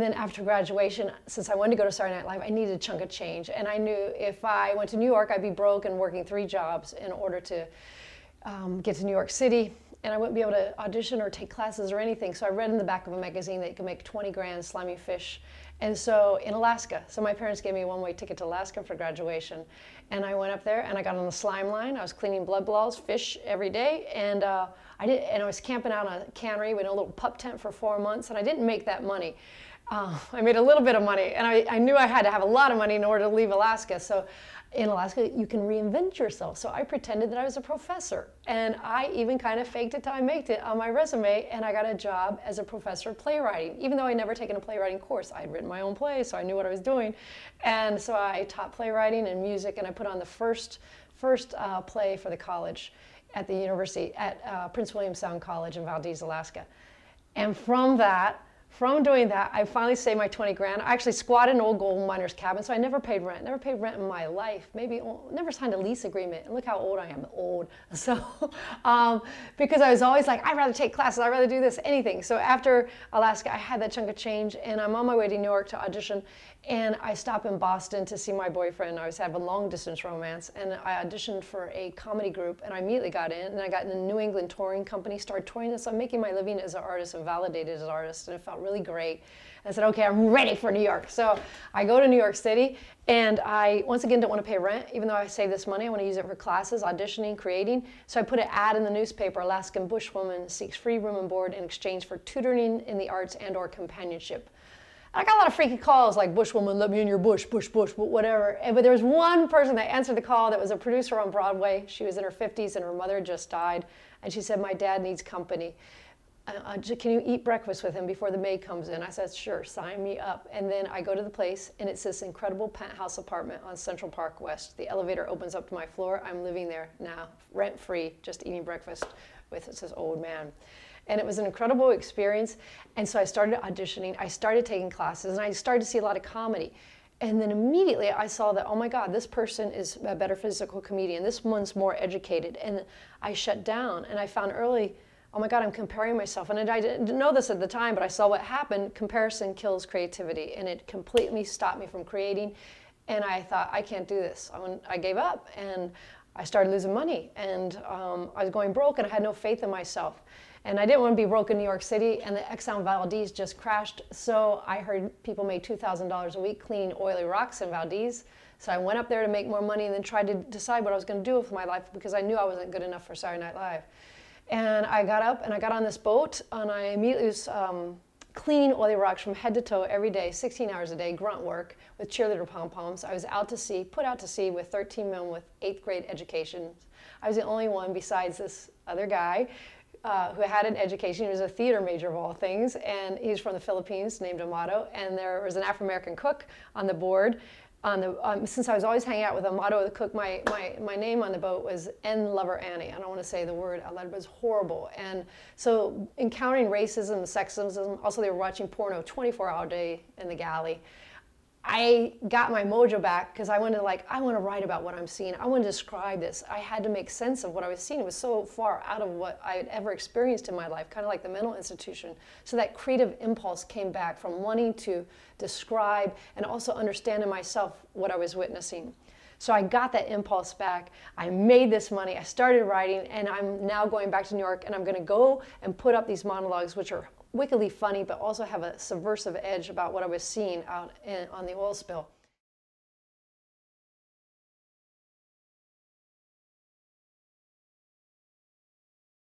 then after graduation, since I wanted to go to Saturday Night Live, I needed a chunk of change. And I knew if I went to New York, I'd be broke and working 3 jobs in order to get to New York City. And I wouldn't be able to audition or take classes or anything. So I read in the back of a magazine that you could make 20 grand sliming fish. And so in Alaska, so my parents gave me a one-way ticket to Alaska for graduation. And I went up there and I got on the slime line. I was cleaning blood balls, fish every day. And I was camping out on a cannery with a little pup tent for 4 months. And I didn't make that money. I made a little bit of money. And I knew I had to have a lot of money in order to leave Alaska. So in Alaska, you can reinvent yourself. So I pretended that I was a professor. And I even kind of faked it till I made it on my resume. And I got a job as a professor of playwriting. Even though I'd never taken a playwriting course, I'd written my own plays, so I knew what I was doing. And so I taught playwriting and music, and I put on the first play for the college at the university, at Prince William Sound College in Valdez, Alaska. And from doing that, I finally saved my 20 grand. I actually squatted in an old gold miner's cabin, so I never paid rent. Never paid rent in my life. Never signed a lease agreement. And look how old I am, old. So, because I was always like, I'd rather take classes, I'd rather do this, anything. So after Alaska, I had that chunk of change, and I'm on my way to New York to audition. And I stop in Boston to see my boyfriend. I was having a long distance romance, and I auditioned for a comedy group, and I immediately got in, and I got in the New England touring company, started touring this. I'm making my living as an artist and validated as an artist, and it felt really great. I said, okay, I'm ready for New York. So I go to New York City, and I, once again, don't want to pay rent. Even though I save this money, I want to use it for classes, auditioning, creating. So I put an ad in the newspaper, Alaskan bushwoman seeks free room and board in exchange for tutoring in the arts and or companionship. I got a lot of freaky calls like, bushwoman, let me in your bush, bush, bush, whatever. But there was one person that answered the call that was a producer on Broadway. She was in her 50s and her mother had just died. And she said, my dad needs company. Can you eat breakfast with him before the maid comes in? I said, sure, sign me up. And then I go to the place, and it's this incredible penthouse apartment on Central Park West. The elevator opens up to my floor. I'm living there now, rent-free, just eating breakfast with this old man. And it was an incredible experience. And so I started auditioning, I started taking classes, and I started to see a lot of comedy. And then immediately I saw that, oh my God, this person is a better physical comedian. This one's more educated. And I shut down, and I found early, oh my God, I'm comparing myself. And I didn't know this at the time, but I saw what happened. Comparison kills creativity, and it completely stopped me from creating. And I thought, I can't do this. I gave up, and I started losing money, and I was going broke, and I had no faith in myself. And I didn't want to be broke in New York City, and the Exxon Valdez just crashed. So I heard people made $2,000 a week cleaning oily rocks in Valdez. So I went up there to make more money and then tried to decide what I was going to do with my life, because I knew I wasn't good enough for Saturday Night Live. And I got up and I got on this boat, and I immediately was cleaning oily rocks from head to toe every day, 16 hours a day, grunt work with cheerleader pom-poms. I was out to sea, put out to sea with 13 men with 8th grade educations. I was the only one besides this other guy who had an education. He was a theater major of all things, and he's from the Philippines, named Amato, and there was an African-American cook on the board. Since I was always hanging out with Amato, the cook, my name on the boat was N. Lover Annie. I don't want to say the word out loud, but it was horrible. And so encountering racism, sexism, also they were watching porno 24-hour day in the galley. I got my mojo back because I wanted to I want to write about what I'm seeing. I want to describe this. I had to make sense of what I was seeing. It was so far out of what I had ever experienced in my life, kind of like the mental institution. So that creative impulse came back from wanting to describe and also understand in myself what I was witnessing. So I got that impulse back. I made this money. I started writing, and I'm now going back to New York, and I'm going to go and put up these monologues, which are wickedly funny, but also have a subversive edge about what I was seeing out on the oil spill.